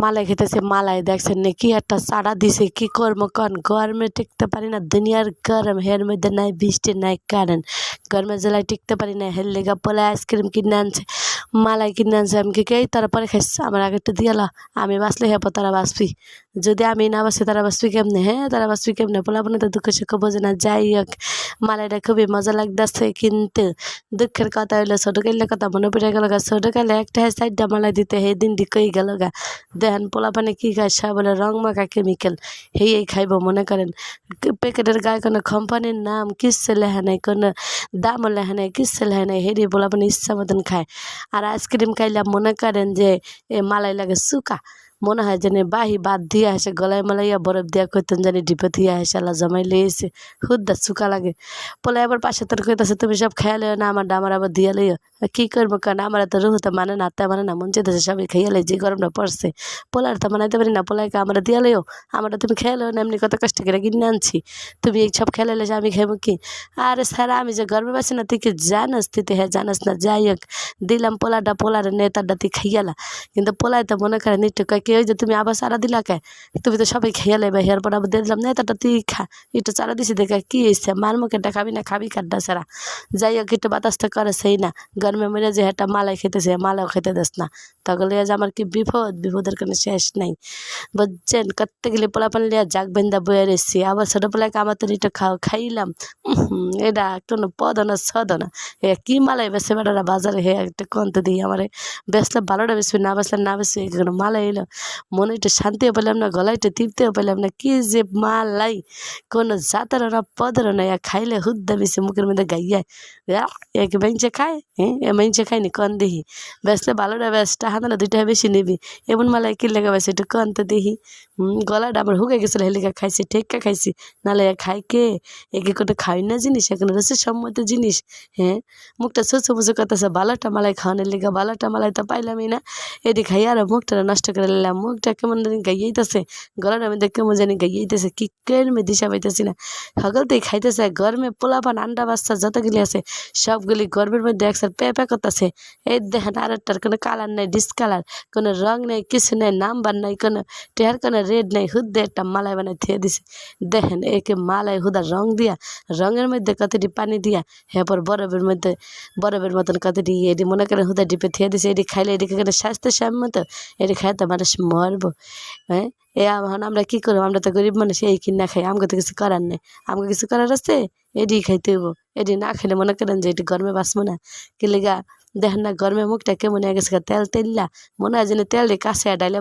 মালাই খেতেছে। মালাই দেখছেন না কি একটা চাড়া দিছে, কি করবো কন, গরমে টিকতে পারি না, দুনিয়ার গরম, হের মধ্যে নাই বৃষ্টি নাই কারেন্ট, গরমের জ্বালায় টিকতে পারি না। হের লেগা পোলা আইসক্রিম কিনে আনছে, মালাই কিনে আনছে। আমি কি তারা পরে খাইছে, আমার আগে তো দিয়ালা, আমি বাঁচলে হ্যাঁ তারা বাঁচবি, যদি আমি না বাঁচি তারা বাঁচবি কেমনে? হ্যাঁ, তারা বাঁচবি কেমনে? পোলা বোনে তো দুঃখ সুখ বোঝে না। যাই হোক, মালাইটা খুবই মজা লাগতেছে, কিন্তু দুঃখের কথা হইলো ছোটকালের কথা মনে পড়ে গেল গা। ছোটকালে একটা সাইডটা মালাই দিতে সেই দিন কই গেল গা। দেখেন পোলা পানে কি খায়, সব বলে রং মাখা কেমিক্যাল, এই খাইব মনে করেন। প্যাকেটের গায়ে কোনো কোম্পানির নাম কিচ্ছু লেখা নেই, কোনো দামও লেখা নেই, কিচ্ছু লেখা নেই, হেরি পোলা পানে ইচ্ছা মতন খায়। আর আইসক্রিম খাইলাম মনে করেন যে মালাই লাগে চুকা, মনে হয় যেন বাহি বাদ দিয়ে আসে, গলায় মালাইয়া বরফ দিয়া কইতেন জানি ডিপে দিয়ে আসে, আল্লাহ জমাই লিয়েছে, হুদ্দা চুকা লাগে। পোলা আবার পাশে তোর কইতেছে তুমি সব খেয়া লইও না, আমার আবার দিয়া লইও। কি করবো কারণ আমার তো রুহুতে মানে না, তা মানে না, মন চেতেছে সবাই খাইয়া লাই, যে গরমটা পড়ছে পোলার তো মানাইতে পারি না। পোলাইকে আমরা দিয়া লইও, আমরা তুমি খেয়ে লইও না, এমনি কত কষ্ট করে কিনে আনছি, তুমি এই সব খেলে লেছে আমি খাইবো কি? আরে স্যার আমি যে গর্বে পাচ্ছি না, তুই কি জানাস? তুই তো হ্যাঁ জানাস না। যাই হোক, দিলাম পোলার নেতারটা তুই খাইয়ালা, কিন্তু পোলাই তো মনে করেন একটু কয় কি ওই যে তুমি আবার চারা দিলা কে, তুমি তো সবাই খেয়ে লাইবা, হেয়ার পর আবার দিয়ে দিলাম নেতারটা তুই খা, একটু চারা দিছি দেখে কি হয়েছে, মার মুখেরটা খাবি না, খাবি কাঠটা ছাড়া। যাই হোক, একটু বাতাসটা করে সেই না, গরমে মরে যে একটা মালাই খেতেছে, মালাও খেতে দেস না, তখন যে আমার কি বিপদ, বিপদের কোনো শেষ নাই, বুঝছেন? করতে গেলে পোলাপান লিয়া জাগ বেন্দা বয়ে রেছি, আবার ছোটো পোলাকে আমার তো একটু খাইলাম, এটা একটু পদ না ছদ না, কি মালাই বেছে বেটারা বাজারে, হে একটা কন্তে দিই আমারে, বেসলে ভালোটা বেসবি, না বেসলে না বেসবি, কোনো মালাই এলো, মনে একটু শান্তিও পেলাম না, গলায় একটু তৃপ্তিও পেলাম না, কি যে মালাই, কোনো জাতেরও না পদেরও না, খাইলে হুদ্দা বেশি মুখের মধ্যে গাইয়া এক বেঞ্চে খায়, হ্যাঁ এ বেঞ্চে খাইনি কন দেখি, বেসলে ভালোটা বেশ টাকা না দুইটা বেশি নিবি, এমন মালাই কি লেগে বেশি একটু কনতে দেখি। গলাটা আমার হুকে গেছিলো, হেলিকা খাইছি, ঠেক্কা খাইছি, নাহলে খাই কে? একে কোনো খাই না জিনিস, এখন রসের সম্মত জিনিস। হ্যাঁ, মুখটা সুচু মুচু করতেছে, ভালোটা মালাই খাওয়ানোর লেগে, ভালোটা মালাই তো পাইলামই না, এটি খাই আর মুখটা নষ্ট করে নিলাম, মুখটা কেমন জানি গাইয়াইতেছে, গলার মধ্যে কেমন জানি গাইয়াইতেছে, কি কেমন দিশা পাইতেছি না, সকলতেই খাইতেছে। গরমে পোলাপান আন্ডা বাচ্চা যতগুলি আছে সবগুলি গরমের মধ্যে একসাথে প্যাঁ করতেছে। এই দেখেন আর একটার কোনো কালার নেই, ডিসকালার, কোনো রং নেই, কিছু নেই, নাম্বার নাই, কোনো টেহার কোনো রেড নেই, হুদ্দে একটা মালাই বানাই থিয়ে দিছে। দেখেন একে মালাই হুদা রং দিয়া, রঙের মধ্যে কতটি পানি দিয়া, এরপর বরফের মতন কতটি এটি মনে করেন হুদা ডিপে থিয়ে দিছে। এটি খাইলে এদিকে স্বাস্থ্যসম্মত, এটি খাইতে মানুষ মরবো। হ্যাঁ, এখন আমরা কি করবো? আমরা তো গরিব মানুষ, এই কিনা খাই, আমাকে তো কিছু করার নেই, আমাকে কিছু করার আছে, এটি খাইতে হইব। এটি না খেলে মনে করেন যে এটি গরমে বাঁচবো না। কি লেগা দেখেন না গরমে মুখটা কেমন হয়ে গেছে, তেল তেল্লা, মনে হয় যেন তেল দিয়ে কাছে ডাইলে